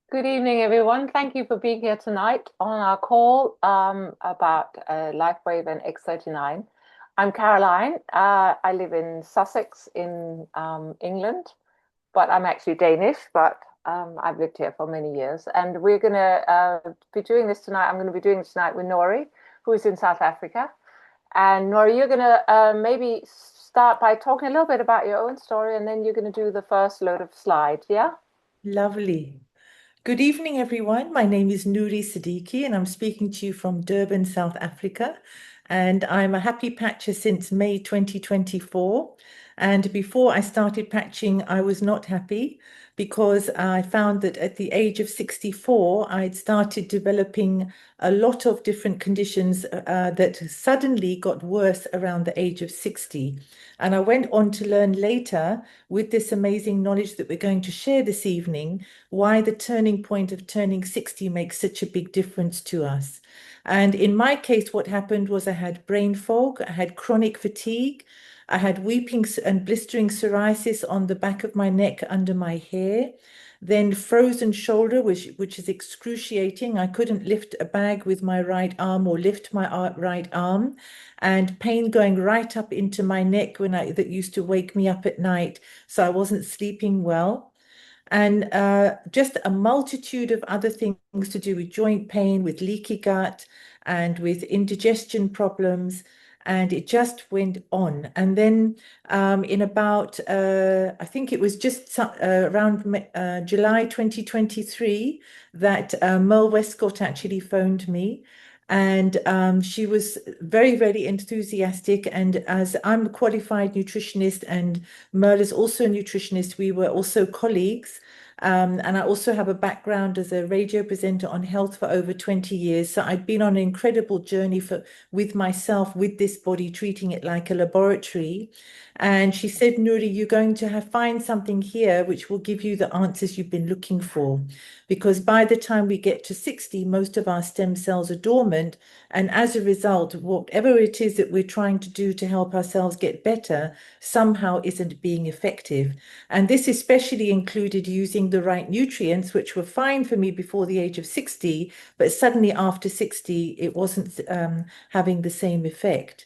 Good evening, everyone. Thank you for being here tonight on our call about LifeWave and X39. I'm Caroline. I live in Sussex in England, but I'm actually Danish, but I've lived here for many years. And we're going to be doing this tonight. I'm going to be doing this tonight with Noori, who is in South Africa. And Noori, you're going to maybe start by talking a little bit about your own story, and then you're going to do the first load of slides, yeah? Lovely. Good evening, everyone. My name is Noori Siddiqui, and I'm speaking to you from Durban, South Africa. And I'm a happy patcher since May 2024. And before I started patching, I was not happy because I found that at the age of 64, I'd started developing a lot of different conditions that suddenly got worse around the age of 60. And I went on to learn later, with this amazing knowledge that we're going to share this evening, why the turning point of turning 60 makes such a big difference to us. And in my case, what happened was I had brain fog, I had chronic fatigue, I had weeping and blistering psoriasis on the back of my neck under my hair, then frozen shoulder, which is excruciating. I couldn't lift a bag with my right arm or lift my right arm, and pain going right up into my neck that used to wake me up at night, so I wasn't sleeping well, and just a multitude of other things to do with joint pain, with leaky gut, and with indigestion problems. And it just went on. And then in about, I think it was just around July 2023 that Merle Westcott actually phoned me. And she was very, very enthusiastic. And as I'm a qualified nutritionist and Merle is also a nutritionist, we were also colleagues. And I also have a background as a radio presenter on health for over 20 years. So I've been on an incredible journey with myself, with this body, treating it like a laboratory. And she said, Noori, you're going to find something here which will give you the answers you've been looking for. Because by the time we get to 60, most of our stem cells are dormant. And as a result, whatever it is that we're trying to do to help ourselves get better somehow isn't being effective. And this especially included using the right nutrients, which were fine for me before the age of 60, but suddenly after 60, it wasn't having the same effect.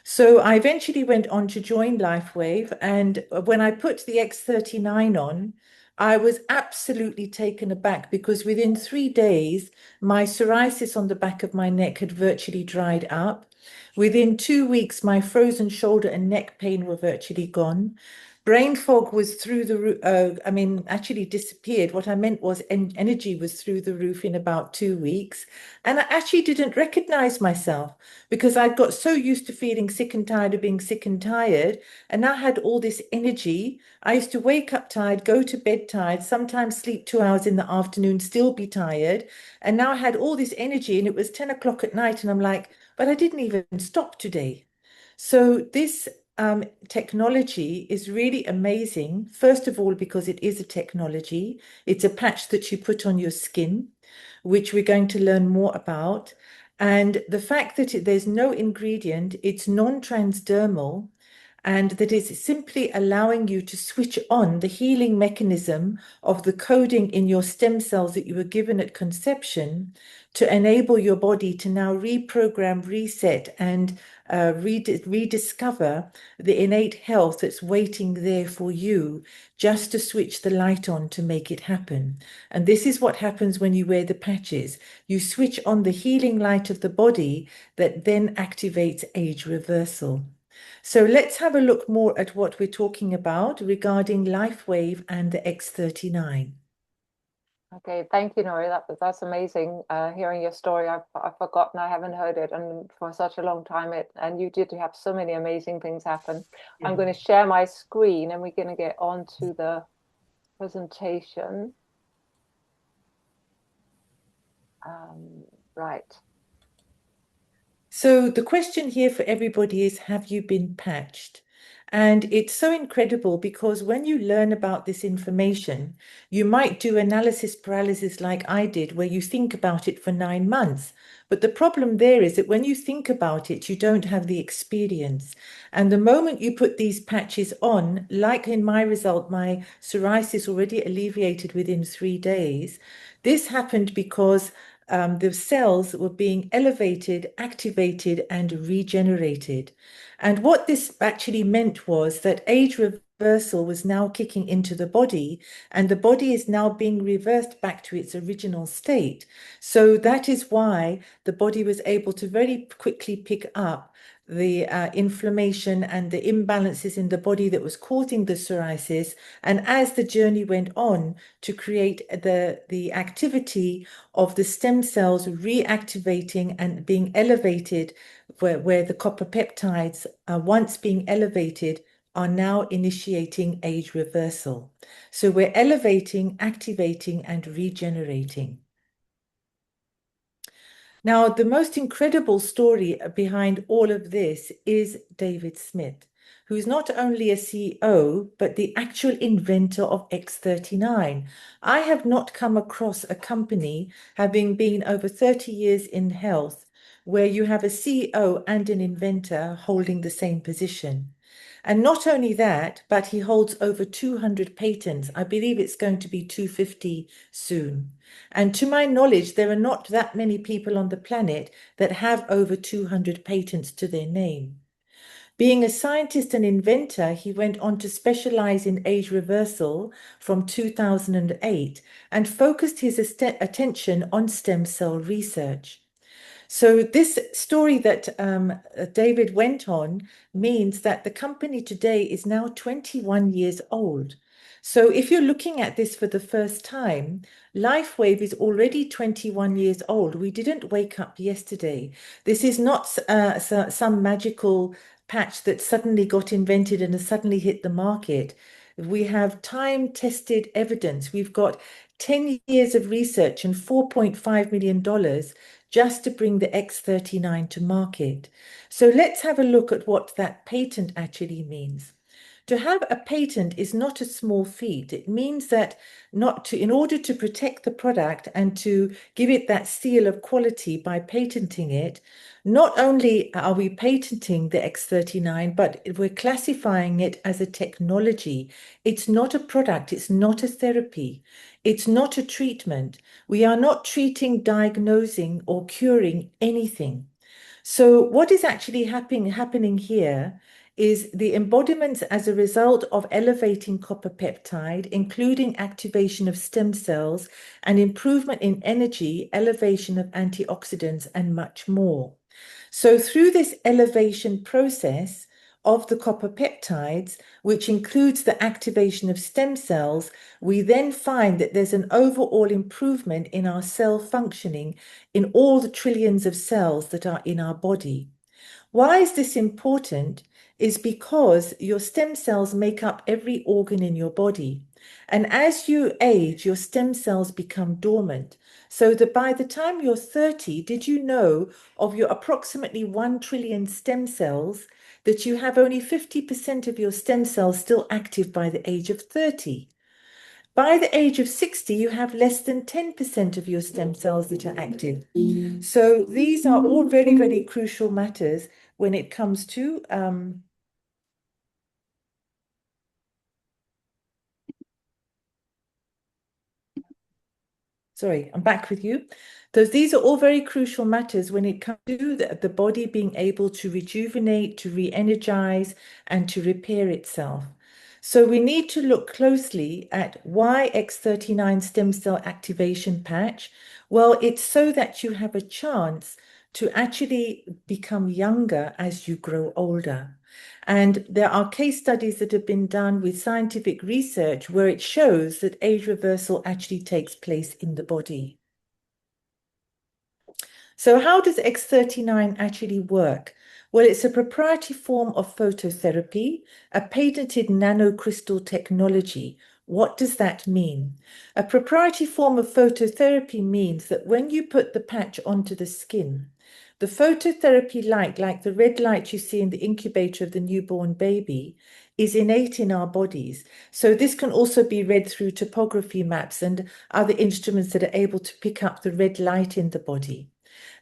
So I eventually went on to join LifeWave. And when I put the X39 on, I was absolutely taken aback because within 3 days, my psoriasis on the back of my neck had virtually dried up. Within 2 weeks, my frozen shoulder and neck pain were virtually gone. Brain fog was through the roof. Actually disappeared. What I meant was energy was through the roof in about 2 weeks. And I actually didn't recognize myself because I'd got so used to feeling sick and tired of being sick and tired. And I had all this energy. I used to wake up tired, go to bed tired, sometimes sleep 2 hours in the afternoon, still be tired. And now I had all this energy and it was 10 o'clock at night. And I'm like, but I didn't even stop today. So this technology is really amazing. First of all, because it is a technology, it's a patch that you put on your skin, which we're going to learn more about. And the fact that there's no ingredient, it's non-transdermal, and that is simply allowing you to switch on the healing mechanism of the coding in your stem cells that you were given at conception to enable your body to now reprogram, reset, and rediscover the innate health that's waiting there for you just to switch the light on to make it happen. And this is what happens when you wear the patches. You switch on the healing light of the body that then activates age reversal. So let's have a look more at what we're talking about regarding LifeWave and the X39. Okay, thank you, Nori. That's amazing. Hearing your story, I've forgotten. I haven't heard it, and for such a long time. And you did have so many amazing things happen. Yeah. I'm going to share my screen, and we're going to get on to the presentation. Um, right. So the question here for everybody is, have you been patched? And it's so incredible because when you learn about this information, you might do analysis paralysis like I did, where you think about it for 9 months. But the problem there is that when you think about it, you don't have the experience. And the moment you put these patches on, like in my result, my psoriasis already alleviated within 3 days. This happened because the cells were being elevated, activated, and regenerated. And what this actually meant was that age reversal was now kicking into the body, and the body is now being reversed back to its original state. So that is why the body was able to very quickly pick up the inflammation and the imbalances in the body that was causing the psoriasis. And as the journey went on to create the activity of the stem cells reactivating and being elevated, where the copper peptides, once being elevated, are now initiating age reversal. So we're elevating, activating, and regenerating. Now, the most incredible story behind all of this is David Smith, who's not only a CEO, but the actual inventor of X39. I have not come across a company, having been over 30 years in health, where you have a CEO and an inventor holding the same position. And not only that, but he holds over 200 patents. I believe it's going to be 250 soon. And to my knowledge, there are not that many people on the planet that have over 200 patents to their name. Being a scientist and inventor, he went on to specialize in age reversal from 2008 and focused his attention on stem cell research. So this story that David went on means that the company today is now 21 years old. So if you're looking at this for the first time, LifeWave is already 21 years old. We didn't wake up yesterday. This is not some magical patch that suddenly got invented and has suddenly hit the market. We have time-tested evidence. We've got 10 years of research and $4.5 million just to bring the X39 to market. So let's have a look at what that patent actually means. To have a patent is not a small feat. It means that in order to protect the product and to give it that seal of quality by patenting it, not only are we patenting the X39, but we're classifying it as a technology. It's not a product, it's not a therapy, it's not a treatment. We are not treating, diagnosing, or curing anything. So what is actually happening here is the embodiments as a result of elevating copper peptide, including activation of stem cells and improvement in energy, elevation of antioxidants, and much more. So through this elevation process of the copper peptides, which includes the activation of stem cells, we then find that there's an overall improvement in our cell functioning in all the trillions of cells that are in our body. Why is this important? Is because your stem cells make up every organ in your body. And as you age, your stem cells become dormant. So that by the time you're 30, did you know of your approximately 1 trillion stem cells that you have only 50% of your stem cells still active by the age of 30? By the age of 60, you have less than 10% of your stem cells that are active. So these are all very, very crucial matters when it comes to sorry, I'm back with you. These are all very crucial matters when it comes to the body being able to rejuvenate, to re-energize, and to repair itself. So we need to look closely at why X39 stem cell activation patch. Well, it's so that you have a chance to actually become younger as you grow older. And there are case studies that have been done with scientific research where it shows that age reversal actually takes place in the body. So how does X39 actually work? Well, it's a proprietary form of phototherapy, a patented nanocrystal technology. What does that mean? A proprietary form of phototherapy means that when you put the patch onto the skin, the phototherapy light, like the red light you see in the incubator of the newborn baby, is innate in our bodies. So this can also be read through topography maps and other instruments that are able to pick up the red light in the body.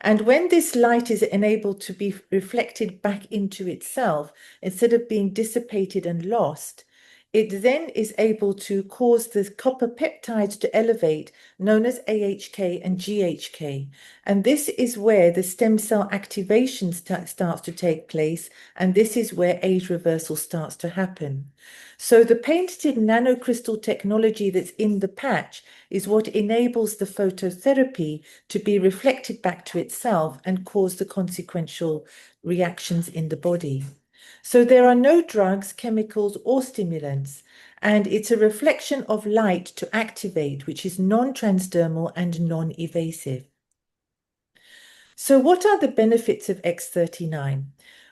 And when this light is enabled to be reflected back into itself, instead of being dissipated and lost, it then is able to cause the copper peptides to elevate, known as AHK and GHK. And this is where the stem cell activation starts to take place. And this is where age reversal starts to happen. So the patented nanocrystal technology that's in the patch is what enables the phototherapy to be reflected back to itself and cause the consequential reactions in the body. So there are no drugs, chemicals, or stimulants, and it's a reflection of light to activate, which is non-transdermal and non-evasive. So what are the benefits of X39?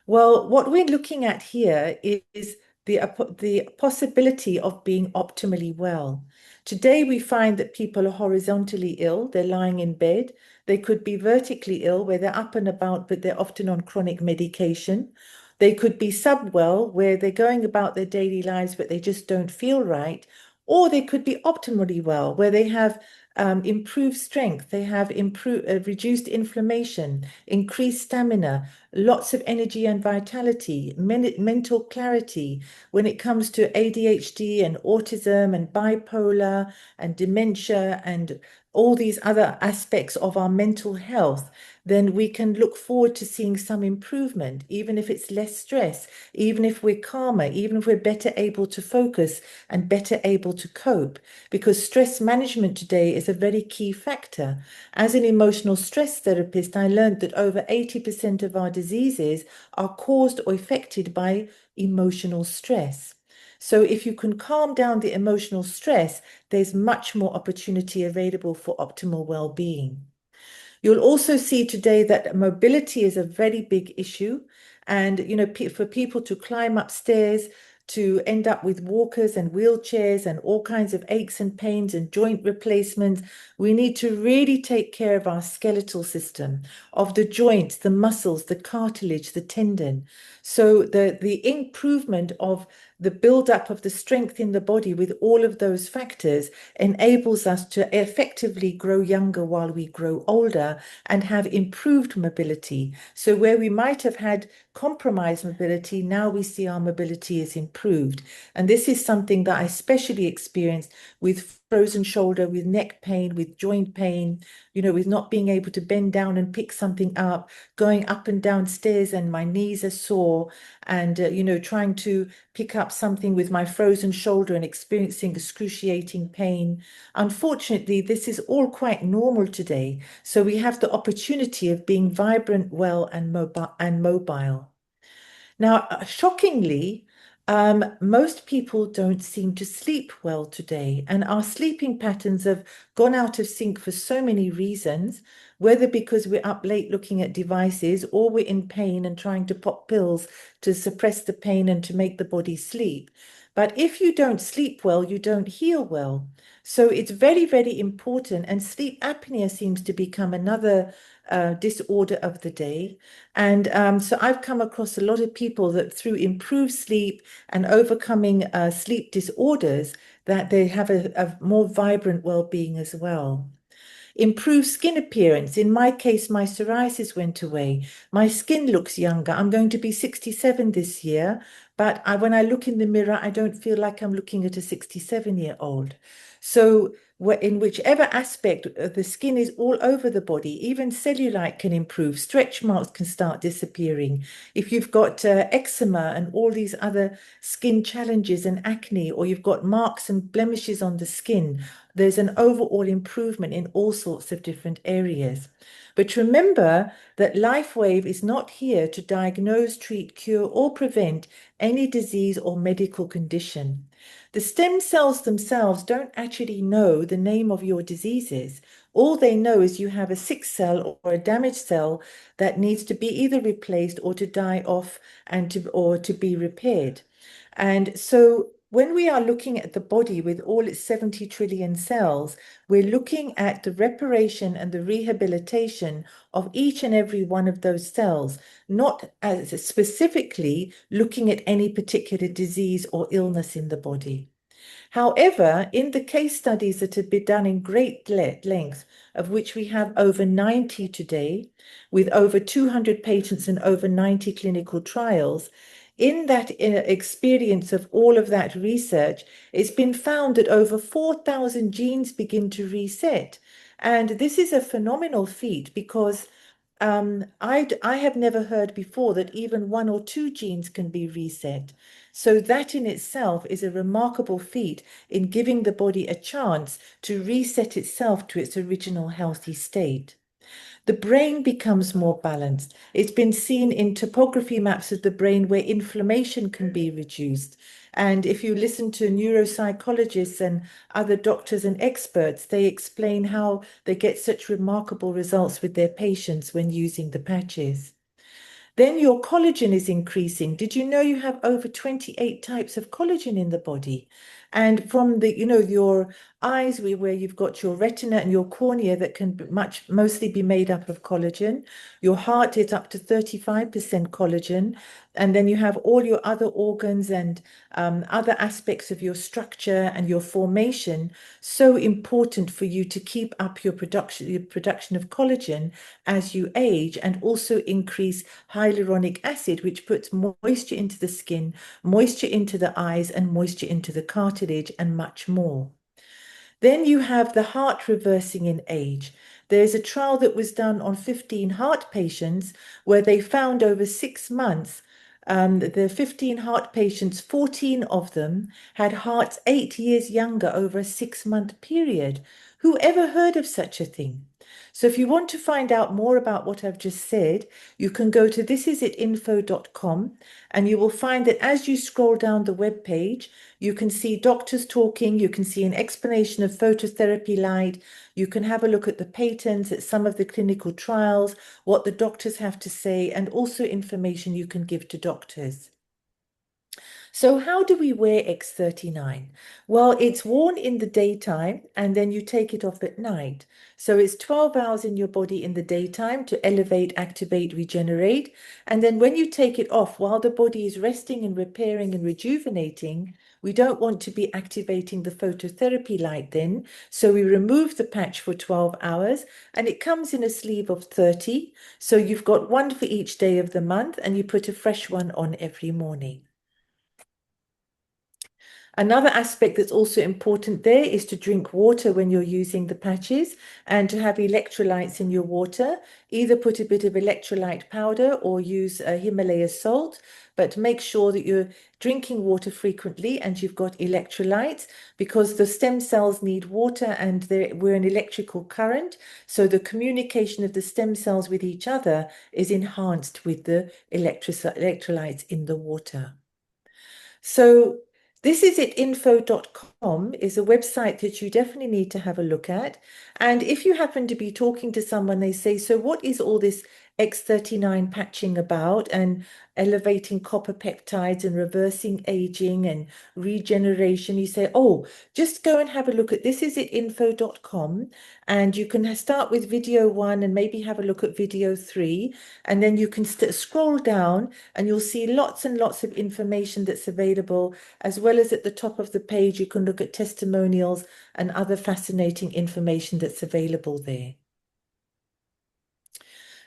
Well, what we're looking at here is the possibility of being optimally well. Today, we find that people are horizontally ill. They're lying in bed. They could be vertically ill, where they're up and about, but they're often on chronic medication. They could be subwell, where they're going about their daily lives, but they just don't feel right. Or they could be optimally well, where they have improved strength, they have improved, reduced inflammation, increased stamina, lots of energy and vitality, mental clarity when it comes to ADHD and autism and bipolar and dementia and all these other aspects of our mental health, then we can look forward to seeing some improvement, even if it's less stress, even if we're calmer, even if we're better able to focus and better able to cope, because stress management today is a very key factor. As an emotional stress therapist, I learned that over 80% of our diseases are caused or affected by emotional stress. So if you can calm down the emotional stress, there's much more opportunity available for optimal well-being. You'll also see today that mobility is a very big issue. And, for people to climb upstairs, to end up with walkers and wheelchairs and all kinds of aches and pains and joint replacements, we need to really take care of our skeletal system, of the joints, the muscles, the cartilage, the tendon. So the improvement of the buildup of the strength in the body with all of those factors enables us to effectively grow younger while we grow older and have improved mobility. So where we might have had compromised mobility, now we see our mobility is improved. And this is something that I especially experienced with frozen shoulder, with neck pain, with joint pain, with not being able to bend down and pick something up, going up and down stairs and my knees are sore, and, trying to pick up something with my frozen shoulder and experiencing excruciating pain. Unfortunately, this is all quite normal today. So we have the opportunity of being vibrant, well, and mobile. Now, shockingly, most people don't seem to sleep well today, and our sleeping patterns have gone out of sync for so many reasons, whether because we're up late looking at devices or we're in pain and trying to pop pills to suppress the pain and to make the body sleep. But if you don't sleep well, you don't heal well. So it's very, very important. And sleep apnea seems to become another disorder of the day. And so I've come across a lot of people that through improved sleep and overcoming sleep disorders, that they have a more vibrant well-being as well. Improve skin appearance. In my case, my psoriasis went away. My skin looks younger. I'm going to be 67 this year, but when I look in the mirror, I don't feel like I'm looking at a 67-year-old. So in whichever aspect, the skin is all over the body. Even cellulite can improve. Stretch marks can start disappearing. If you've got eczema and all these other skin challenges and acne, or you've got marks and blemishes on the skin, there's an overall improvement in all sorts of different areas. But remember that LifeWave is not here to diagnose, treat, cure, or prevent any disease or medical condition. The stem cells themselves don't actually know the name of your diseases. All they know is you have a sick cell or a damaged cell that needs to be either replaced or to die off or to be repaired. And so when we are looking at the body with all its 70 trillion cells, we're looking at the reparation and the rehabilitation of each and every one of those cells, not as specifically looking at any particular disease or illness in the body. However, in the case studies that have been done in great length, of which we have over 90 today, with over 200 patents and over 90 clinical trials, in that experience of all of that research, it's been found that over 4,000 genes begin to reset. And this is a phenomenal feat because I have never heard before that even one or two genes can be reset. So that in itself is a remarkable feat in giving the body a chance to reset itself to its original healthy state. The brain becomes more balanced. It's been seen in topography maps of the brain where inflammation can be reduced. And if you listen to neuropsychologists and other doctors and experts, they explain how they get such remarkable results with their patients when using the patches. Then your collagen is increasing. Did you know you have over 28 types of collagen in the body? And from your eyes, where you've got your retina and your cornea that can mostly be made up of collagen. Your heart is up to 35% collagen. And then you have all your other organs and other aspects of your structure and your formation, so important for you to keep up your production of collagen as you age, and also increase hyaluronic acid, which puts moisture into the skin, moisture into the eyes, and moisture into the cartilage, and much more. Then you have the heart reversing in age. There's a trial that was done on 15 heart patients where they found over 6 months, the 15 heart patients, 14 of them had hearts 8 years younger over a 6 month period. Who ever heard of such a thing? So if you want to find out more about what I've just said, you can go to thisisitinfo.com, and you will find that as you scroll down the web page, you can see doctors talking, you can see an explanation of phototherapy light, you can have a look at the patents, at some of the clinical trials, what the doctors have to say, and also information you can give to doctors. So how do we wear X39? Well, it's worn in the daytime and then you take it off at night. So it's 12 hours in your body in the daytime to elevate, activate, regenerate. And then when you take it off, while the body is resting and repairing and rejuvenating, we don't want to be activating the phototherapy light then. So we remove the patch for 12 hours and it comes in a sleeve of 30. So you've got one for each day of the month and you put a fresh one on every morning. Another aspect that's also important there is to drink water when you're using the patches and to have electrolytes in your water. Either put a bit of electrolyte powder or use Himalaya salt, but make sure that you're drinking water frequently and you've got electrolytes, because the stem cells need water and we're an electrical current. So the communication of the stem cells with each other is enhanced with the electrolytes in the water. So thisisitinfo.com is a website that you definitely need to have a look at. And if you happen to be talking to someone, they say, so what is all this X39 patching about, and elevating copper peptides and reversing aging and regeneration? You say, oh, just go and have a look at thisisitinfo.com, and you can start with video 1 and maybe have a look at video 3, and then you can scroll down and you'll see lots and lots of information that's available, as well as at the top of the page, you can look at testimonials and other fascinating information that's available there.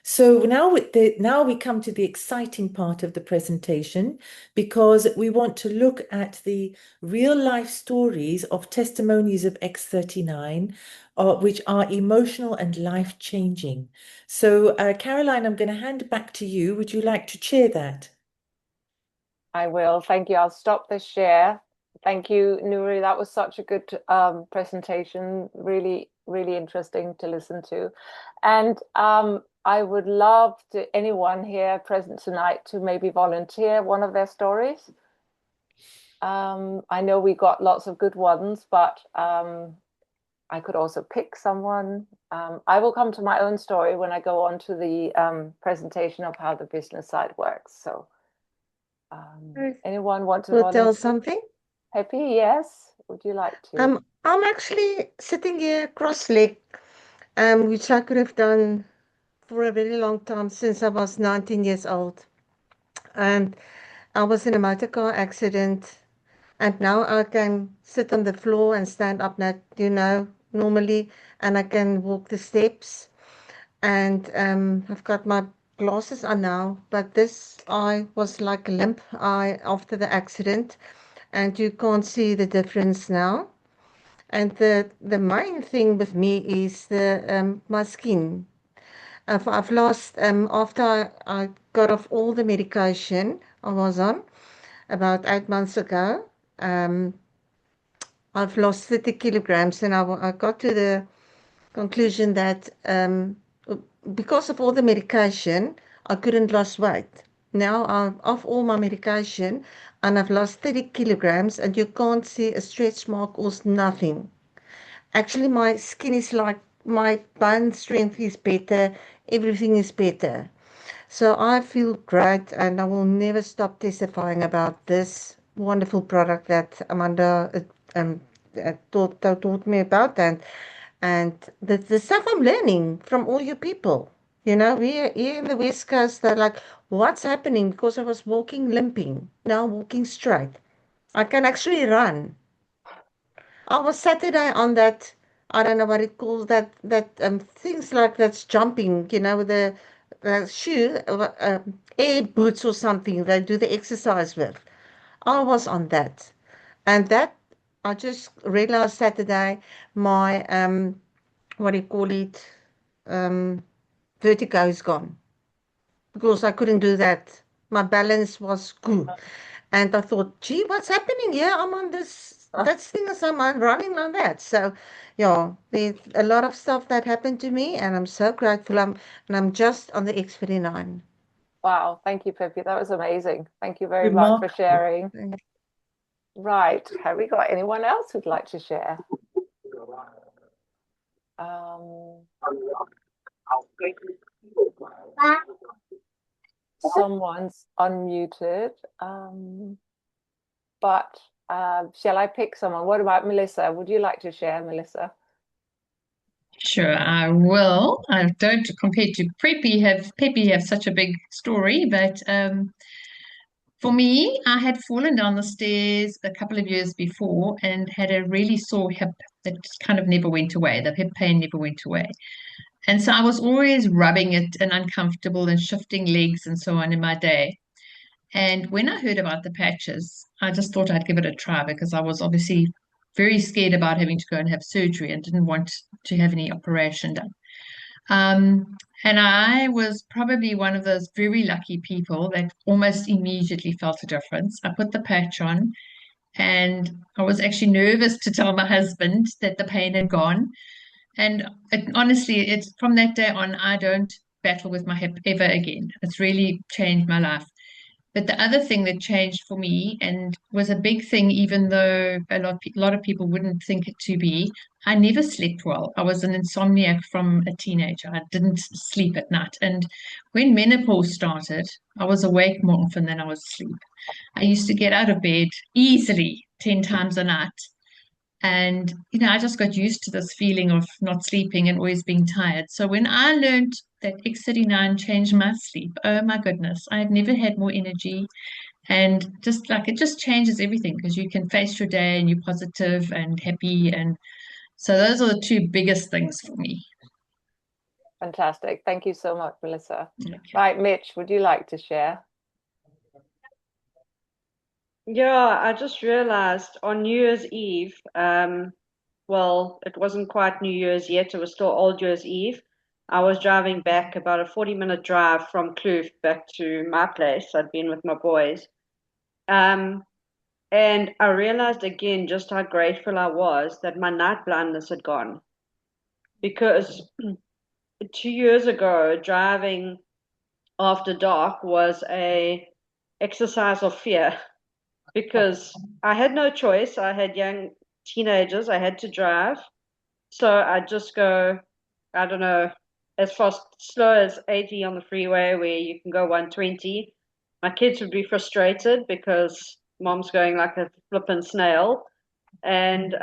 So now we come to the exciting part of the presentation, because we want to look at the real life stories of testimonies of X39, which are emotional and life changing. So Caroline, I'm going to hand back to you. Would you like to chair that? I will. Thank you. I'll stop the share. Thank you, Noori. That was such a good presentation. Really, really interesting to listen to. And I would love to anyone here present tonight to maybe volunteer one of their stories. I know we got lots of good ones, but I could also pick someone. I will come to my own story when I go on to the presentation of how the business side works. So. Anyone want to Will tell volunteer? something. Happy, yes. Would you like to? I'm actually sitting here cross-legged, which I could have done for a very long time since I was 19 years old. And I was in a motor car accident And now I can sit on the floor and stand up, normally, and I can walk the steps. And I've got my glasses on now, but this eye was like a limp eye after the accident, and you can't see the difference now. And the main thing with me is the my skin. I've lost after I got off all the medication I was on about 8 months ago. Um, I've lost 30 kilograms, and I got to the conclusion that because of all the medication, I couldn't lose weight. Now I'm off all my medication, and I've lost 30 kilograms, and you can't see a stretch mark or nothing. Actually, my skin is like my bone strength is better, everything is better. So I feel great, and I will never stop testifying about this wonderful product that Amanda taught me about, and the stuff I'm learning from all you people. We here in the West Coast, they're like, what's happening? Because I was walking limping, now walking straight. I can actually run. I was Saturday on that, I don't know what it calls, that things like that's jumping, with the shoe, air boots or something they do the exercise with. I was on that. And that, I just realized Saturday, my, what do you call it, um, vertigo is gone because I couldn't do that. My balance was good. And I thought, gee, what's happening here? I'm on this, that's thing is I'm running on that. So, yeah, there's a lot of stuff that happened to me, and I'm so grateful. And I'm just on the X39. Wow, thank you, Pippi. That was amazing. Thank you very much for Remarkable. sharing. Right. Have we got anyone else who'd like to share? Um, someone's unmuted. But shall I pick someone? What about Melissa? Would you like to share, Melissa? Sure, I will. I don't compare to Peppy have such a big story, but for me, I had fallen down the stairs a couple of years before and had a really sore hip that kind of never went away. The hip pain never went away. And so I was always rubbing it and uncomfortable and shifting legs and so on in my day. And when I heard about the patches, I just thought I'd give it a try because I was obviously very scared about having to go and have surgery and didn't want to have any operation done. And I was probably one of those very lucky people that almost immediately felt a difference. I put the patch on and I was actually nervous to tell my husband that the pain had gone. And honestly, it's from that day on, I don't battle with my hip ever again. It's really changed my life. But the other thing that changed for me and was a big thing, even though a lot of people wouldn't think it to be, I never slept well. I was an insomniac from a teenager. I didn't sleep at night. And when menopause started, I was awake more often than I was asleep. I used to get out of bed easily 10 times a night. And, I just got used to this feeling of not sleeping and always being tired. So when I learned that X39 changed my sleep, oh my goodness, I've never had more energy. And just like it just changes everything because you can face your day and you're positive and happy. And so those are the two biggest things for me. Fantastic. Thank you so much, Melissa. Okay. Right, Mitch, would you like to share? Yeah, I just realized on New Year's Eve, well, it wasn't quite New Year's yet, it was still Old Year's Eve. I was driving back about a 40-minute drive from Kloof back to my place. I'd been with my boys. Um, and I realized again just how grateful I was that my night blindness had gone. Because 2 years ago, driving after dark was a exercise of fear because I had no choice. I had young teenagers. I had to drive. So I just go, I don't know, as fast, slow as 80 on the freeway where you can go 120. My kids would be frustrated because mom's going like a flippin' snail. And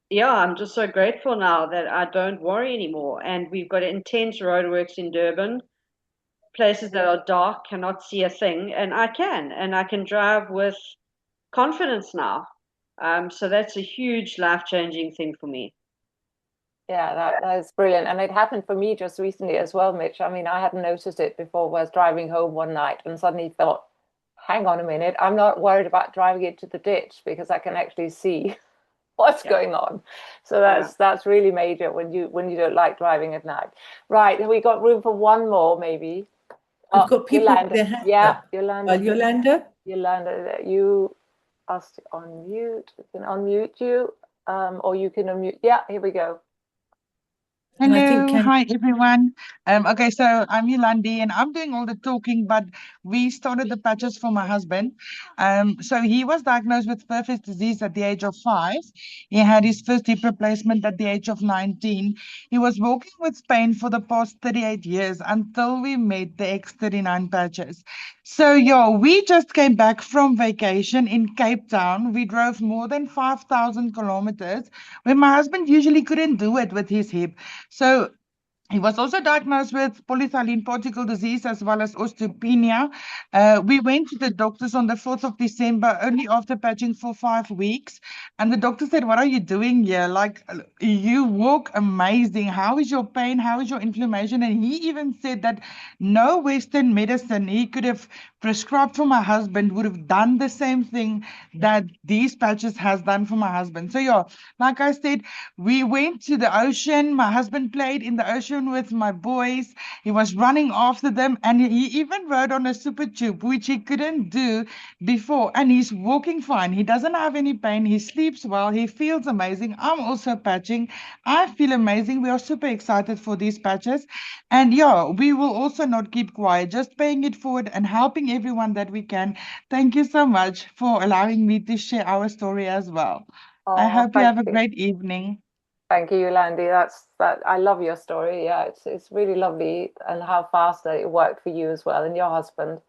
yeah, I'm just so grateful now that I don't worry anymore. And we've got intense roadworks in Durban, places that are dark, cannot see a thing, and I can drive with confidence now. So that's a huge life-changing thing for me. Yeah, that is brilliant. And it happened for me just recently as well, Mitch. I mean, I hadn't noticed it before. I was driving home one night and suddenly thought, hang on a minute, I'm not worried about driving into the ditch because I can actually see what's Yeah. going on. So Yeah. that's really major when you don't like driving at night. Right, we got room for one more, maybe. We've got people with Yolanda. their hands Yeah, up. Yolanda. Yolanda? You asked to unmute. We can unmute you, or you can unmute. Yeah, here we go. And I think Hello, hi everyone. Okay, so I'm Yolandi and I'm doing all the talking, but we started the patches for my husband. So he was diagnosed with Purpose disease at the age of 5. He had his first hip replacement at the age of 19. He was walking with pain for the past 38 years until we made the X39 patches. So yeah, we just came back from vacation in Cape Town. We drove more than 5,000 kilometers, where my husband usually couldn't do it with his hip. So he was also diagnosed with polyethylene particle disease as well as osteopenia. We went to the doctors on the 4th of December, only after patching for 5 weeks. And the doctor said, "What are you doing here? Like, you walk amazing. How is your pain? How is your inflammation?" And he even said that no Western medicine he could have prescribed for my husband would have done the same thing that these patches has done for my husband. So yeah, like I said, we went to the ocean. My husband played in the ocean with my boys. He was running after them, and he even rode on a super tube, which he couldn't do before. And he's walking fine. He doesn't have any pain. He sleeps well. He feels amazing. I'm also patching. I feel amazing. We are super excited for these patches. And yeah, we will also not keep quiet, just paying it forward and helping everyone that we can. Thank you so much for allowing me to share our story as well. I Oh, hope you thank have a you. great evening. Thank you, Yolandi. That. I love your story. Yeah, it's really lovely, and how fast that it worked for you as well and your husband.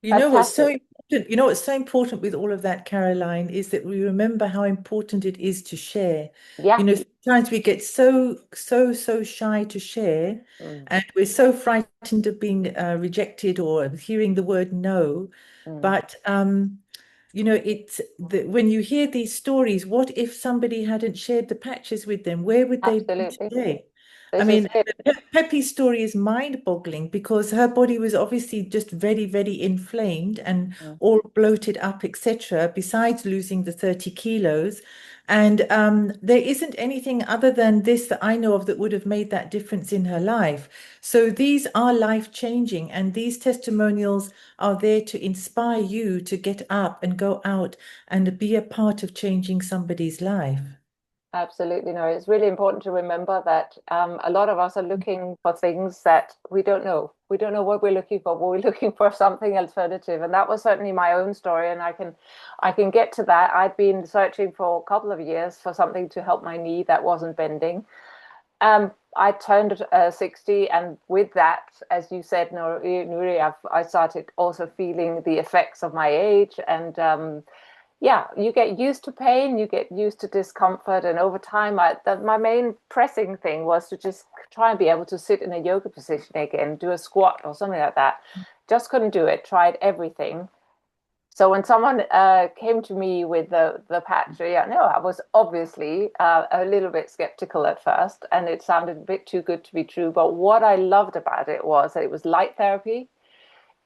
You know what's so Fantastic. important? You know what's so important with all of that, Caroline, is that we remember how important it is to share. Yeah. Sometimes we get so shy to share, Mm, and we're so frightened of being rejected or hearing the word no. mm. But when you hear these stories, what if somebody hadn't shared the patches with them? Where would they be Absolutely. today? I This is mean, it. Pepe's story is mind-boggling because her body was obviously just very, very inflamed and Mm. all bloated up, etc., besides losing the 30 kilos. And there isn't anything other than this that I know of that would have made that difference in her life. So these are life-changing, and these testimonials are there to inspire you to get up and go out and be a part of changing somebody's life. Absolutely. No, it's really important to remember that a lot of us are looking for things that we don't know. We don't know what we're looking for, but we're looking for something alternative. And that was certainly my own story. And I can get to that. I'd been searching for a couple of years for something to help my knee that wasn't bending. I turned 60, and with that, as you said, Noori, I started also feeling the effects of my age, and yeah, you get used to pain, you get used to discomfort, and over time, my main pressing thing was to just try and be able to sit in a yoga position again, do a squat or something like that. Just couldn't do it. Tried everything. So when someone came to me with the patch, yeah, no, I was obviously a little bit skeptical at first, and it sounded a bit too good to be true. But what I loved about it was that it was light therapy.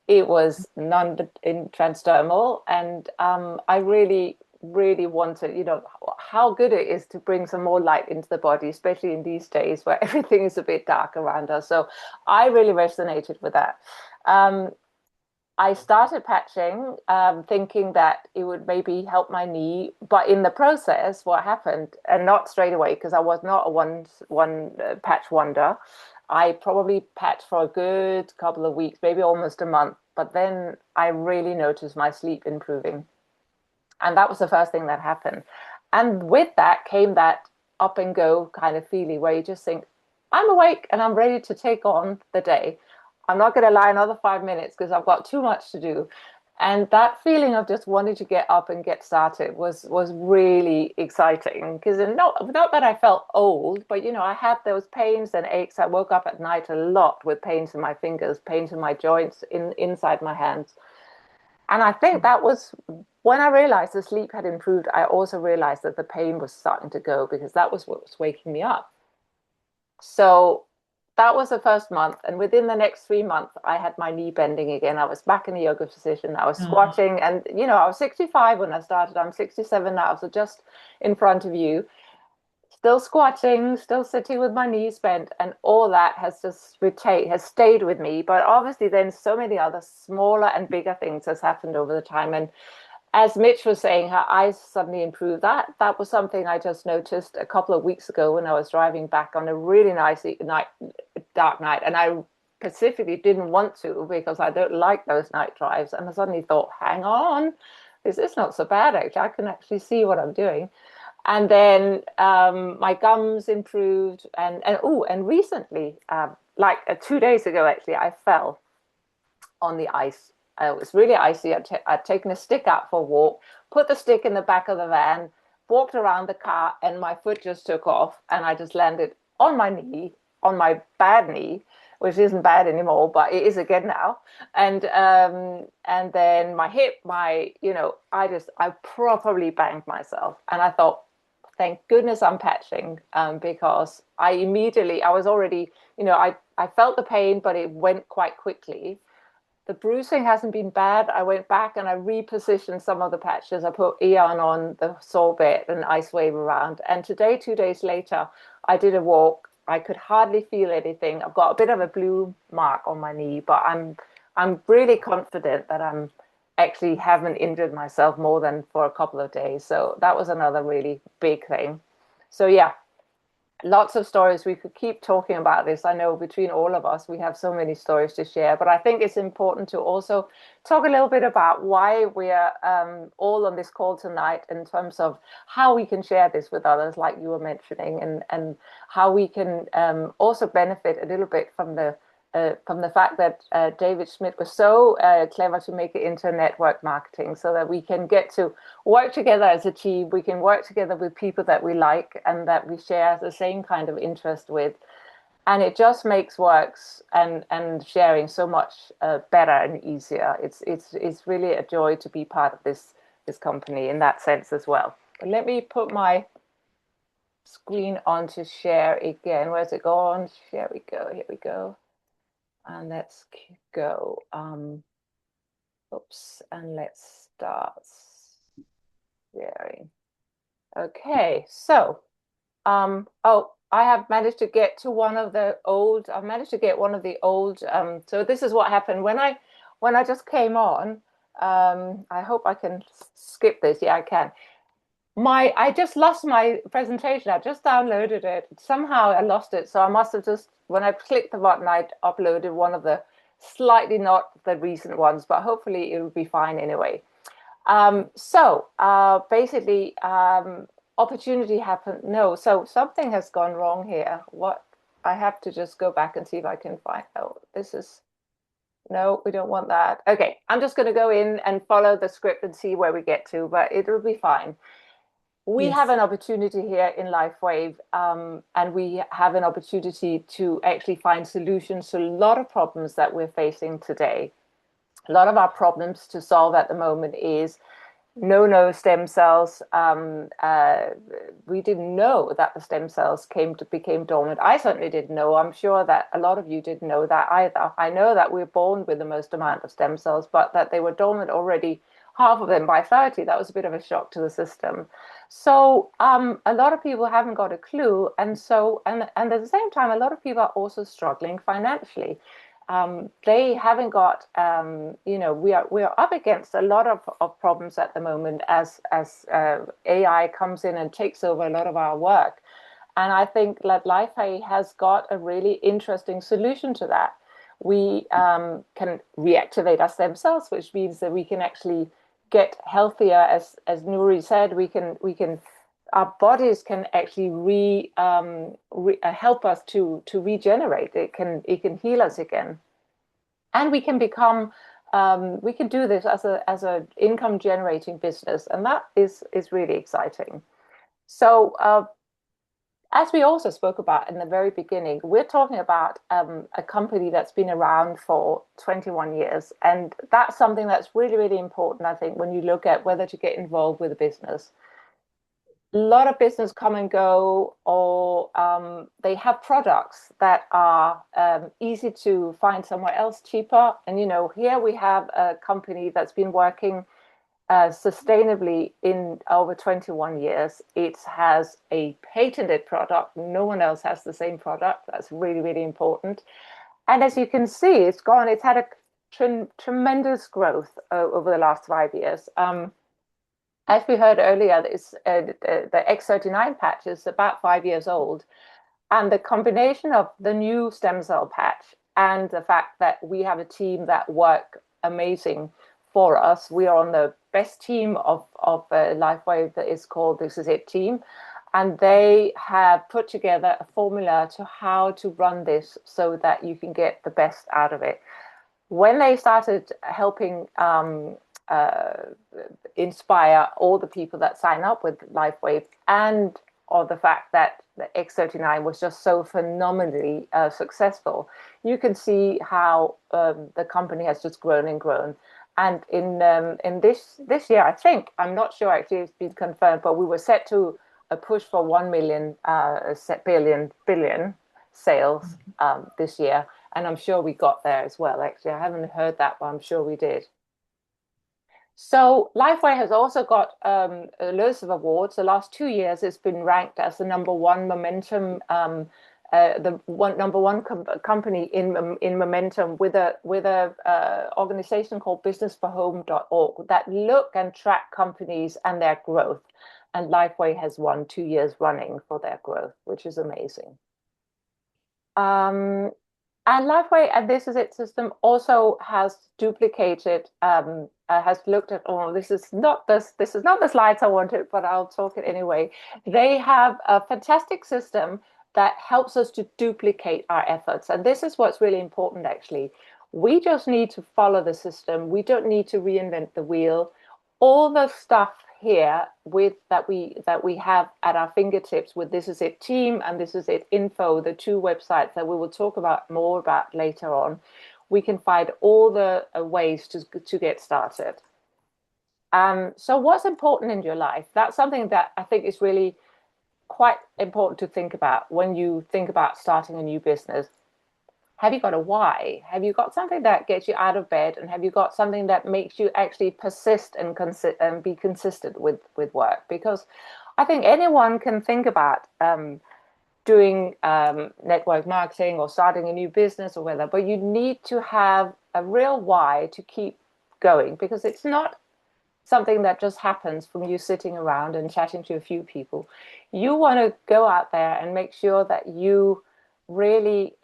It was non-transdermal, and I really, really wanted, how good it is to bring some more light into the body, especially in these days where everything is a bit dark around us. So I really resonated with that. Um, I started patching, thinking that it would maybe help my knee, but in the process, what happened, and not straight away, because I was not a one patch wonder. I probably patched for a good couple of weeks, maybe almost a month, but then I really noticed my sleep improving. And that was the first thing that happened. And with that came that up and go kind of feeling where you just think, I'm awake and I'm ready to take on the day. I'm not going to lie another 5 minutes because I've got too much to do. And that feeling of just wanting to get up and get started was really exciting because not that I felt old, but I had those pains and aches. I woke up at night a lot with pains in my fingers, pains in my joints, inside my hands. And I think that was when I realized the sleep had improved, I also realized that the pain was starting to go because that was what was waking me up. So that was the first month. And within the next 3 months, I had my knee bending again. I was back in the yoga position. I was squatting. And, I was 65 when I started. I'm 67 now. So just in front of you, still squatting, still sitting with my knees bent. And all that has stayed with me. But obviously, then so many other smaller and bigger things has happened over the time. And as Mitch was saying, her eyes suddenly improved. That was something I just noticed a couple of weeks ago when I was driving back on a really nice dark night, and I specifically didn't want to because I don't like those night drives. And I suddenly thought, hang on, this is not so bad actually. I can actually see what I'm doing. And then my gums improved, and recently, 2 days ago, actually, I fell on the ice. It was really icy. I'd taken a stick out for a walk, put the stick in the back of the van, walked around the car, and my foot just took off, and I just landed on my knee, on my bad knee, which isn't bad anymore, but it is again now. And then my hip, I probably banged myself, and I thought, thank goodness I'm patching, because I was already, I felt the pain, but it went quite quickly. The bruising hasn't been bad. I went back and I repositioned some of the patches. I put Eon on the sorbet and ice wave around. And today, 2 days later, I did a walk. I could hardly feel anything. I've got a bit of a blue mark on my knee, but I'm really confident that I'm actually haven't injured myself more than for a couple of days. So that was another really big thing. So yeah, lots of stories. We could keep talking about this. I know between all of us, we have so many stories to share, but I think it's important to also talk a little bit about why we're all on this call tonight in terms of how we can share this with others, like you were mentioning, and how we can also benefit a little bit from the fact that David Schmidt was so clever to make it into network marketing so that we can get to work together as a team. We can work together with people that we like and that we share the same kind of interest with. And it just makes works and sharing so much better and easier. It's really a joy to be part of this company in that sense as well. But let me put my screen on to share again. Where's it gone? Here we go. Here we go. And let's go. Oops, and let's start sharing. Okay, so I have managed to get to I've managed to get one of the old. So this is what happened when I just came on. I hope I can skip this. Yeah, I can. I just lost my presentation. I just downloaded it. Somehow I lost it. So I must have just, when I clicked the button, I'd uploaded one of the slightly not the recent ones, but hopefully it will be fine anyway. Basically, opportunity happened. No, so something has gone wrong here. What I have to just go back and see if I can find. Oh, no, we don't want that. Okay, I'm just going to go in and follow the script and see where we get to, but it'll be fine. We have an opportunity here in LifeWave, and we have an opportunity to actually find solutions to a lot of problems that we're facing today. A lot of our problems to solve at the moment is no stem cells. We didn't know that the stem cells became dormant. I certainly didn't know. I'm sure that a lot of you didn't know that either. I know that we're born with the most amount of stem cells, but that they were dormant already, half of them by 30. That was a bit of a shock to the system. So a lot of people haven't got a clue, and at the same time, a lot of people are also struggling financially. They haven't got, we're up against a lot of problems at the moment as AI comes in and takes over a lot of our work. And I think that LifeWave has got a really interesting solution to that. We can reactivate our stem cells, which means that we can actually get healthier. As Noori said, our bodies can actually help us to regenerate. It can heal us again, and we can become. We can do this as a income generating business, and that is really exciting. So as we also spoke about in the very beginning, we're talking about a company that's been around for 21 years. And that's something that's really, really important, I think, when you look at whether to get involved with a business. A lot of business come and go, or they have products that are easy to find somewhere else cheaper. And, here we have a company that's been working sustainably in over 21 years. It has a patented product. No one else has the same product. That's really, really important. And as you can see, it's had a tremendous growth over the last 5 years. As we heard earlier, the X39 patch is about 5 years old. And the combination of the new stem cell patch and the fact that we have a team that work amazing for us, we are on the best team of LifeWave that is called This Is It team. And they have put together a formula to how to run this so that you can get the best out of it. When they started helping inspire all the people that sign up with LifeWave, and or the fact that the X39 was just so phenomenally successful, you can see how the company has just grown and grown. And in this year, I think, I'm not sure actually it's been confirmed, but we were set to a push for 1 million billion sales this year, and I'm sure we got there as well. Actually, I haven't heard that, but I'm sure we did. So LifeWay has also got loads of awards. The last 2 years, it's been ranked as the number one momentum, number one company in momentum with a organization called businessforhome.org that look and track companies and their growth. And LifeWay has won 2 years running for their growth, which is amazing. And LifeWay and This Is It system also has duplicated, has looked at, this is not the slides I wanted, but I'll talk it anyway. They have a fantastic system that helps us to duplicate our efforts. And this is what's really important, actually. We just need to follow the system. We don't need to reinvent the wheel. All the stuff here that we have at our fingertips with This Is It team and This Is It info, the two websites that we will talk about more about later on, we can find all the ways to get started. So what's important in your life? That's something that I think is really quite important to think about when you think about starting a new business. Have you got a why? Have you got something that gets you out of bed? And have you got something that makes you actually persist and be consistent with work? Because I think anyone can think about doing network marketing or starting a new business or whatever, but you need to have a real why to keep going, because it's not something that just happens from you sitting around and chatting to a few people. You want to go out there and make sure that you really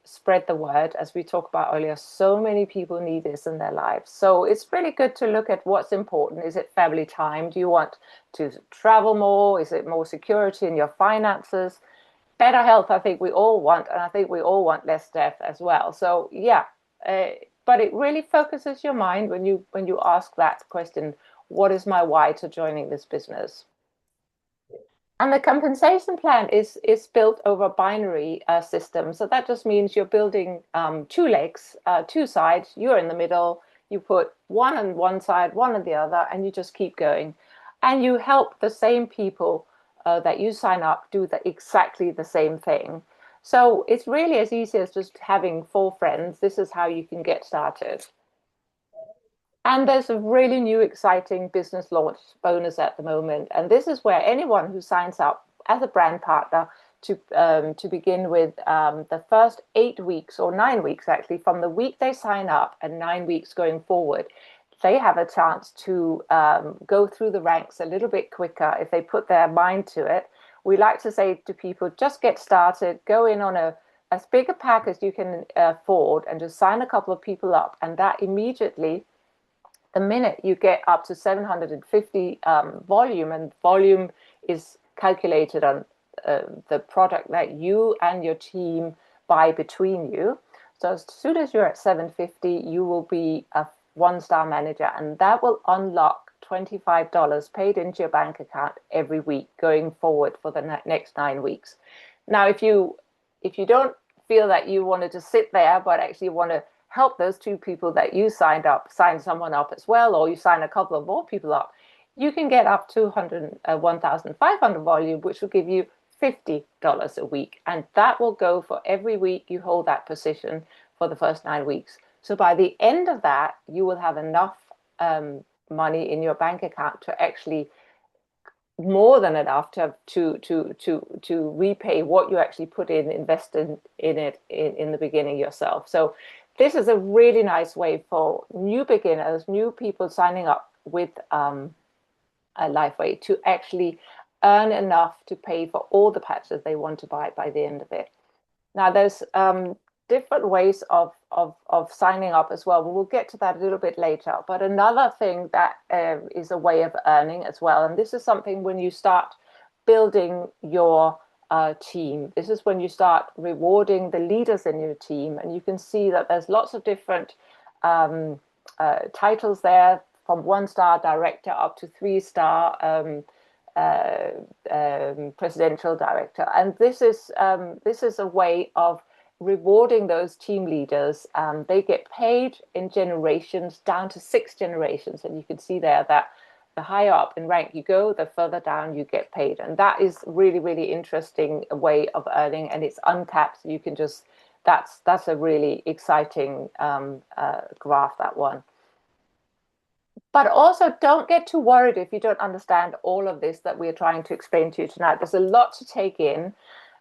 spread the word, as we talked about earlier. So many people need this in their lives. So it's really good to look at what's important. Is it family time? Do you want to travel more? Is it more security in your finances? Better health, I think we all want, and I think we all want less death as well. So yeah, but it really focuses your mind when you ask that question, what is my why to joining this business? And the compensation plan is built over a binary system. So that just means you're building two legs, two sides, you're in the middle, you put one on one side, one on the other, and you just keep going. And you help the same people that you sign up do exactly the same thing. So it's really as easy as just having 4 friends. This is how you can get started. And there's a really new, exciting business launch bonus at the moment. And this is where anyone who signs up as a brand partner to begin with the first 8 weeks or 9 weeks, actually, from the week they sign up and 9 weeks going forward, they have a chance to go through the ranks a little bit quicker if they put their mind to it. We like to say to people, just get started, go in on as big a pack as you can afford and just sign a couple of people up. And that immediately, the minute you get up to 750 volume, and volume is calculated on the product that you and your team buy between you. So as soon as you're at 750, you will be a 1-star manager, and that will unlock $25 paid into your bank account every week going forward for the next 9 weeks. Now, if you don't feel that you wanted to sit there, but actually want to help those two people that you sign someone up as well, or you sign a couple of more people up, you can get up to 1,500 volume, which will give you $50 a week. And that will go for every week you hold that position for the first 9 weeks. So by the end of that, you will have enough money in your bank account to actually more than enough to repay what you actually put invest in it in the beginning yourself. So this is a really nice way for new beginners, new people signing up with a Lifeway to actually earn enough to pay for all the patches they want to buy by the end of it. Now, there's different ways of signing up as well. We'll get to that a little bit later. But another thing that is a way of earning as well, and this is something when you start building your team. This is when you start rewarding the leaders in your team, and you can see that there's lots of different titles there, from 1-star director up to 3-star presidential director, and this is a way of rewarding those team leaders. They get paid in generations, down to 6 generations, and you can see there that the higher up in rank you go, the further down you get paid, and that is really, really interesting way of earning, and it's uncapped. So you can just that's a really exciting graph, that one. But also, don't get too worried if you don't understand all of this that we're trying to explain to you tonight. There's a lot to take in.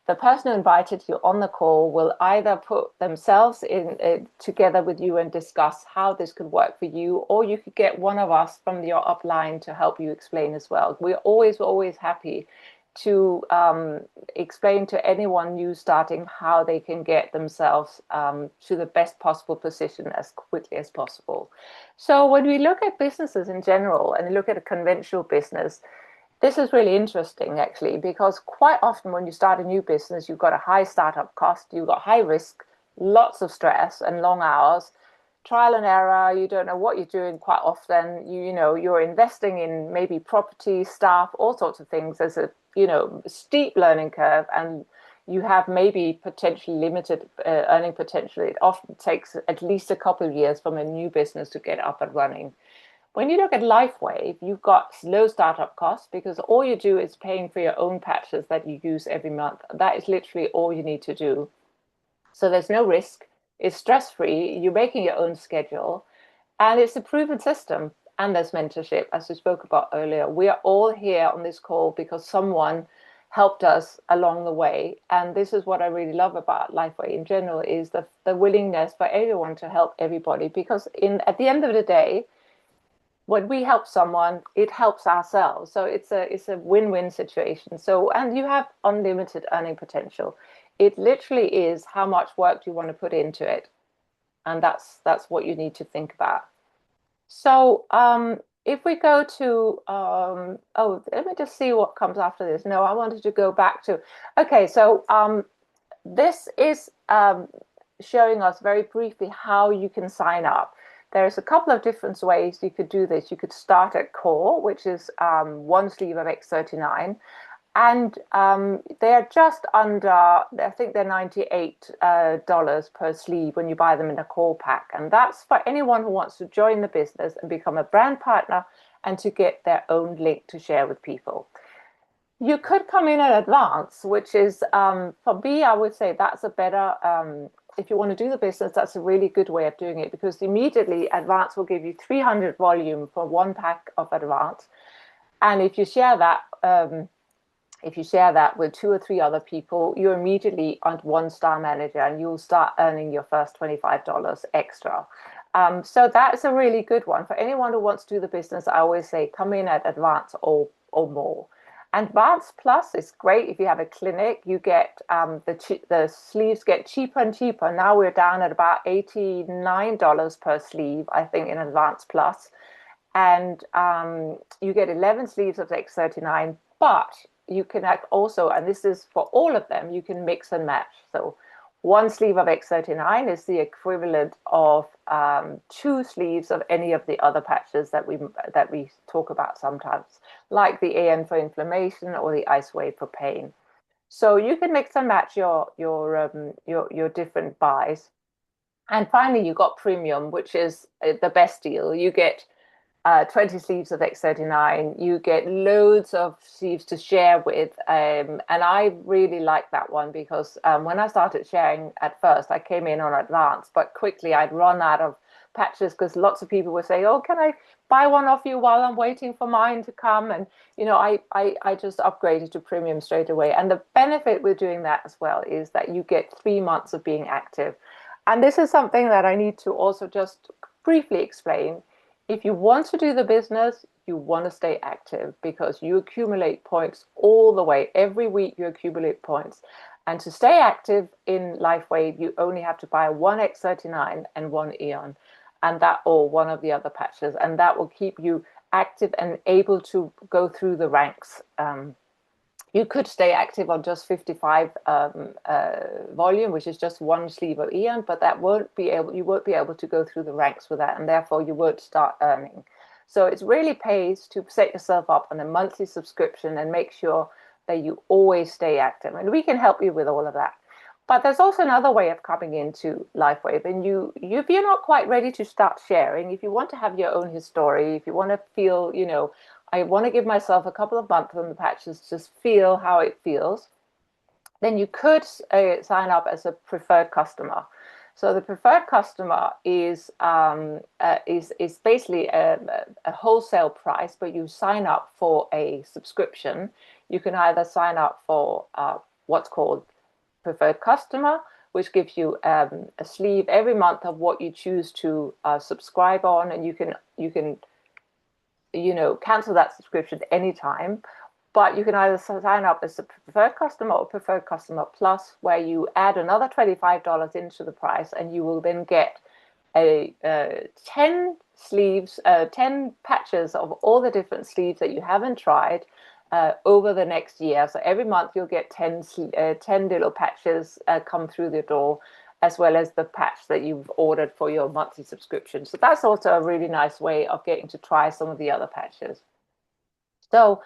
The person who invited you on the call will either put themselves in together with you and discuss how this could work for you, or you could get one of us from your upline to help you explain as well. We're always happy to explain to anyone new starting how they can get themselves to the best possible position as quickly as possible. So when we look at businesses in general and look at a conventional business, this is really interesting, actually, because quite often when you start a new business, you've got a high startup cost, you've got high risk, lots of stress and long hours, trial and error. You don't know what you're doing quite often. You know, you're investing in maybe property, staff, all sorts of things. There's a steep learning curve, and you have maybe potentially limited earning potential. It often takes at least a couple of years from a new business to get up and running. When you look at LifeWave, you've got low startup costs because all you do is paying for your own patches that you use every month. That is literally all you need to do. So there's no risk. It's stress-free. You're making your own schedule, and it's a proven system. And there's mentorship, as we spoke about earlier. We are all here on this call because someone helped us along the way. And this is what I really love about Lifeway in general, is the willingness for everyone to help everybody. Because at the end of the day, when we help someone, it helps ourselves. So it's a win-win situation. So, and you have unlimited earning potential. It literally is how much work do you want to put into it. And that's what you need to think about. So if we go to, let me just see what comes after this. No, I wanted to go back to, okay, so this is showing us very briefly how you can sign up. There's a couple of different ways you could do this. You could start at core, which is 1 sleeve of X39. And they're just under, I think they're $98 per sleeve when you buy them in a core pack. And that's for anyone who wants to join the business and become a brand partner and to get their own link to share with people. You could come in at advance, which is, for me, I would say that's a better, if you want to do the business, that's a really good way of doing it, because immediately advance will give you 300 volume for 1 pack of advance. And if you share that, with 2 or 3 other people, you're immediately on 1-star manager, and you'll start earning your first $25 extra. So that's a really good one. For anyone who wants to do the business, I always say come in at advance or more. Advance Plus is great if you have a clinic. You get the sleeves get cheaper and cheaper. Now we're down at about $89 per sleeve, I think, in Advance Plus. And you get 11 sleeves of X39, but you can also, and this is for all of them, you can mix and match. So one sleeve of X39 is the equivalent of 2 sleeves of any of the other patches that we talk about sometimes, like the AN for inflammation or the Ice Wave for pain. So you can mix and match your different buys. And finally, you got premium, which is the best deal. You get 20 sleeves of X39. You get loads of sleeves to share with. And I really like that one because when I started sharing at first, I came in on advance, but quickly I'd run out of patches because lots of people would say, oh, can I buy one off you while I'm waiting for mine to come? And, I just upgraded to premium straight away. And the benefit with doing that as well is that you get 3 months of being active. And this is something that I need to also just briefly explain. If you want to do the business, you want to stay active because you accumulate points all the way. Every week you accumulate points. And to stay active in LifeWave, you only have to buy one X39 and one Eon, and that or one of the other patches, and that will keep you active and able to go through the ranks. You could stay active on just 55 volume, which is just one sleeve of Eon, but you won't be able to go through the ranks with that, and therefore you won't start earning. So it really pays to set yourself up on a monthly subscription and make sure that you always stay active. And we can help you with all of that. But there's also another way of coming into LifeWave, and if you're not quite ready to start sharing, if you want to have your own history, if you want to feel, I want to give myself a couple of months on the patches, just feel how it feels, then you could sign up as a preferred customer. So the preferred customer is basically a wholesale price, but you sign up for a subscription. You can either sign up for what's called preferred customer, which gives you a sleeve every month of what you choose to subscribe on, and you can cancel that subscription anytime. But you can either sign up as a preferred customer or preferred customer plus, where you add another $25 into the price, and you will then get 10 sleeves, 10 patches of all the different sleeves that you haven't tried over the next year. So every month you'll get 10 little patches come through the door, as well as the patch that you've ordered for your monthly subscription. So that's also a really nice way of getting to try some of the other patches. So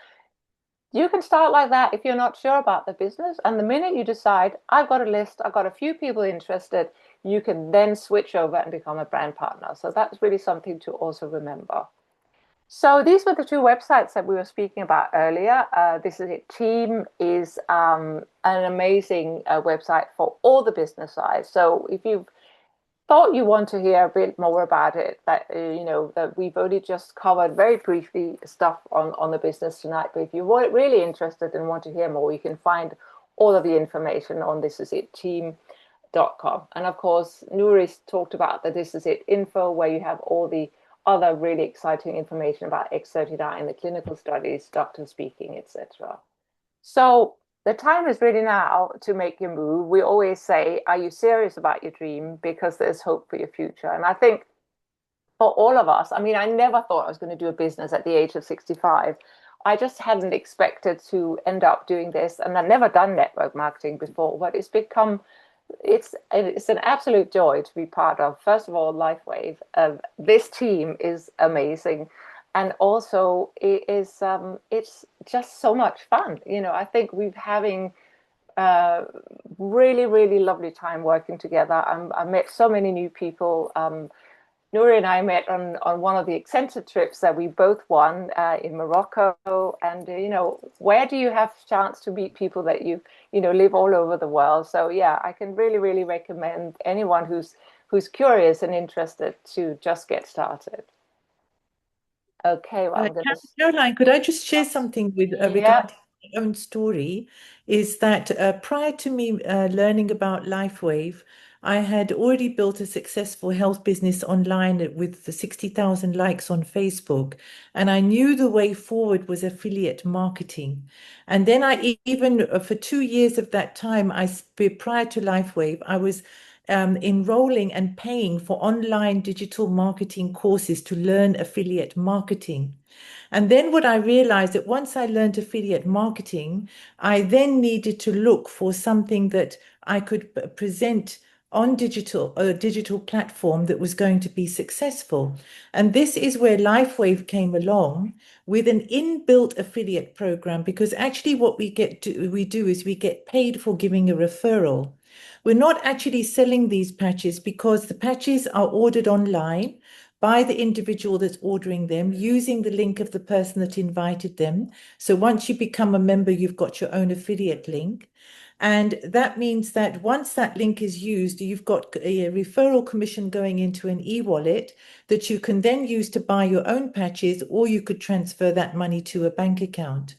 you can start like that if you're not sure about the business. And the minute you decide, I've got a list, I've got a few people interested, you can then switch over and become a brand partner. So that's really something to also remember. So these were the 2 websites that we were speaking about earlier. This is it. Team is an amazing website for all the business sides. So if you've thought you want to hear a bit more about it, that that we've only just covered very briefly stuff on the business tonight, but if you're really interested and want to hear more, you can find all of the information on thisisitteam.com. And of course, Noori's talked about the This Is It info, where you have all the other really exciting information about X39, the clinical studies, doctor speaking, etc. So the time is really now to make your move. We always say, are you serious about your dream? Because there's hope for your future. And I think for all of us, I mean, I never thought I was going to do a business at the age of 65. I just hadn't expected to end up doing this. And I've never done network marketing before, but it's an absolute joy to be part of. First of all, LifeWave. This team is amazing. And also it's just so much fun. I think we're having really, really lovely time working together. I met so many new people. Noori and I met on one of the Accenture trips that we both won in Morocco. And, where do you have chance to meet people that you live all over the world? So, yeah, I can really, really recommend anyone who's curious and interested to just get started. Okay, well, I'm going to... Caroline, could I just share something with regarding my own story? Is that prior to me learning about LifeWave, I had already built a successful health business online with the 60,000 likes on Facebook. And I knew the way forward was affiliate marketing. And then even for 2 years of that time, prior to LifeWave, I was enrolling and paying for online digital marketing courses to learn affiliate marketing. And then what I realized that once I learned affiliate marketing, I then needed to look for something that I could present on a digital platform that was going to be successful. And this is where LifeWave came along with an inbuilt affiliate program, because actually what we do is we get paid for giving a referral. We're not actually selling these patches because the patches are ordered online by the individual that's ordering them using the link of the person that invited them. So once you become a member, you've got your own affiliate link. And that means that once that link is used, you've got a referral commission going into an e-wallet that you can then use to buy your own patches, or you could transfer that money to a bank account.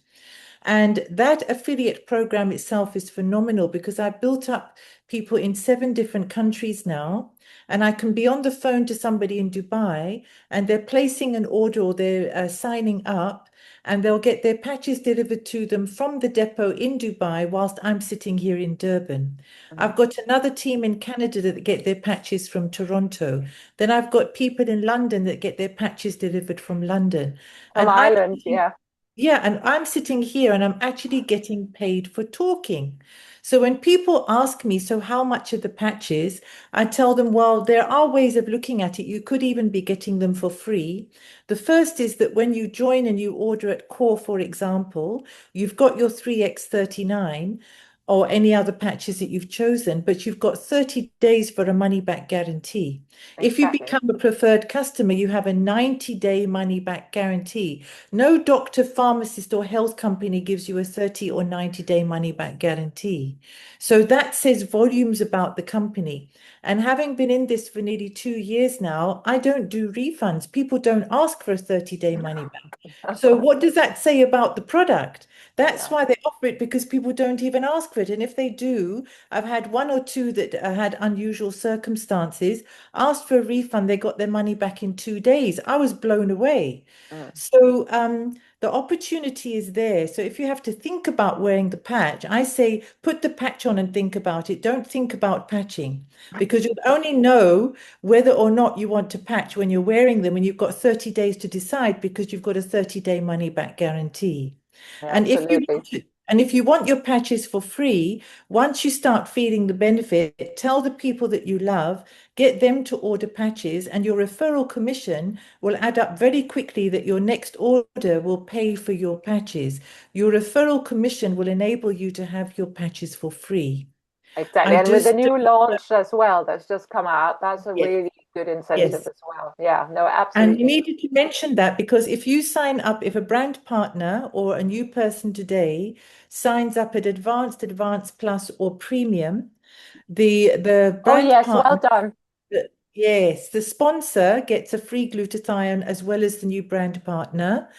And that affiliate program itself is phenomenal because I've built up people in 7 different countries now. And I can be on the phone to somebody in Dubai and they're placing an order or they're signing up, and they'll get their patches delivered to them from the depot in Dubai whilst I'm sitting here in Durban. I've got another team in Canada that get their patches from Toronto. Then I've got people in London that get their patches delivered from London. From And I'm Ireland, yeah. yeah, and I'm sitting here and I'm actually getting paid for talking. So when people ask me, so how much are the patches? I tell them, well, there are ways of looking at it. You could even be getting them for free. The first is that when you join and you order at Core, for example, you've got your 3x39 or any other patches that you've chosen, but you've got 30 days for a money back guarantee. If you Exactly. become a preferred customer, you have a 90-day money back guarantee. No doctor, pharmacist, or health company gives you a 30 or 90-day money back guarantee. So that says volumes about the company. And having been in this for nearly 2 years now, I don't do refunds. People don't ask for a 30-day money back. So what does that say about the product? That's Yeah. why they offer it, because people don't even ask for it. And if they do, I've had 1 or 2 that had unusual circumstances, asked for a refund, they got their money back in 2 days. I was blown away. Mm. So the opportunity is there. So if you have to think about wearing the patch, I say put the patch on and think about it. Don't think about patching, because you'll only know whether or not you want to patch when you're wearing them, and you've got 30 days to decide because you've got a 30-day money back guarantee. And if you Absolutely. if you want your patches for free, once you start feeling the benefit, tell the people that you love, get them to order patches, and your referral commission will add up very quickly that your next order will pay for your patches. Your referral commission will enable you to have your patches for free. Exactly. I And with the just, new launch as well, that's just come out, that's a yes, really good incentive yes. as well. Yeah, no, And you absolutely. needed to mention that because if you sign up, if a brand partner or a new person today signs up at Advanced Plus or Premium, the Oh, brand yes, well partner, done. yes, the sponsor gets a free glutathione as well as the new brand partner.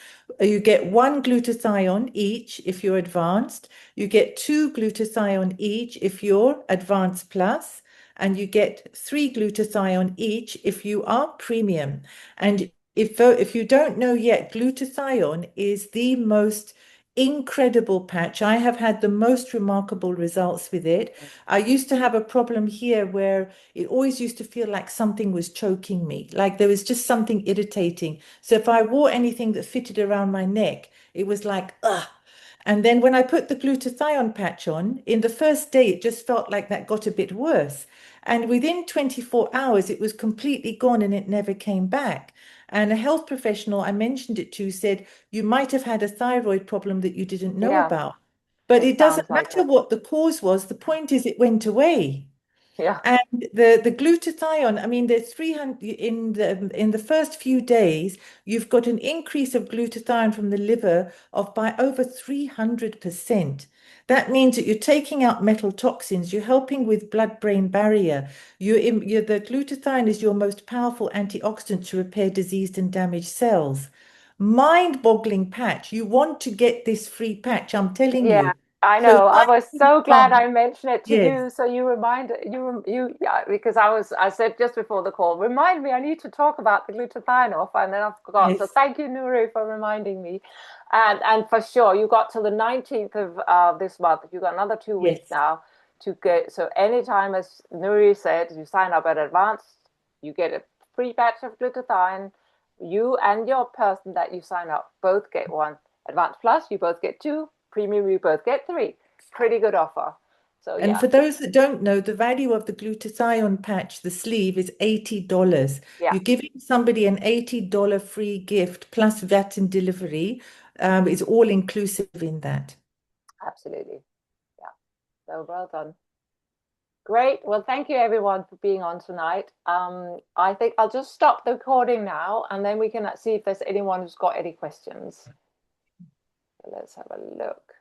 You get 1 glutathione each if you're advanced. You get 2 glutathione each if you're advanced plus, and you get 3 glutathione each if you are premium. And if you don't know yet, glutathione is the most incredible patch. I have had the most remarkable results with it. I used to have a problem here where it always used to feel like something was choking me, like there was just something irritating. So if I wore anything that fitted around my neck, it was like, ugh. And then when I put the glutathione patch on, in the first day, it just felt like that got a bit worse. And within 24 hours, it was completely gone and it never came back. And a health professional I mentioned it to said, you might have had a thyroid problem that you didn't know Yeah, about. But it it doesn't sounds like matter it. what the cause was. The point is, it went away. Yeah, And the glutathione, I mean, there's 300 in the first few days, you've got an increase of glutathione from the liver of by over 300%. That means that you're taking out metal toxins, you're helping with blood-brain barrier. The glutathione is your most powerful antioxidant to repair diseased and damaged cells. Mind-boggling patch. You want to get this free patch, I'm telling yeah, you. I So know. I was so glad £5. I mentioned it to Yes, you. So you reminded you, yeah, because I said just before the call, remind me, I need to talk about the glutathione off, and then I forgot. So yes, thank you, Noori, for reminding me. And for sure, you got till the 19th of this month. You got another 2 weeks yes. now to get. So anytime, as Noori said, you sign up at advanced, you get a free batch of glutathione. you and your person that you sign up both get one. Advanced Plus, you both get two. Premium, you both get three. Pretty good offer. So And yeah, for those that don't know, the value of the glutathione patch, the sleeve, is $80. yeah, You're giving somebody an $80 free gift plus VAT and delivery. It's all inclusive in that. absolutely. Yeah. So well done. Great. Well, thank you everyone for being on tonight. I think I'll just stop the recording now and then we can see if there's anyone who's got any questions. Let's have a look.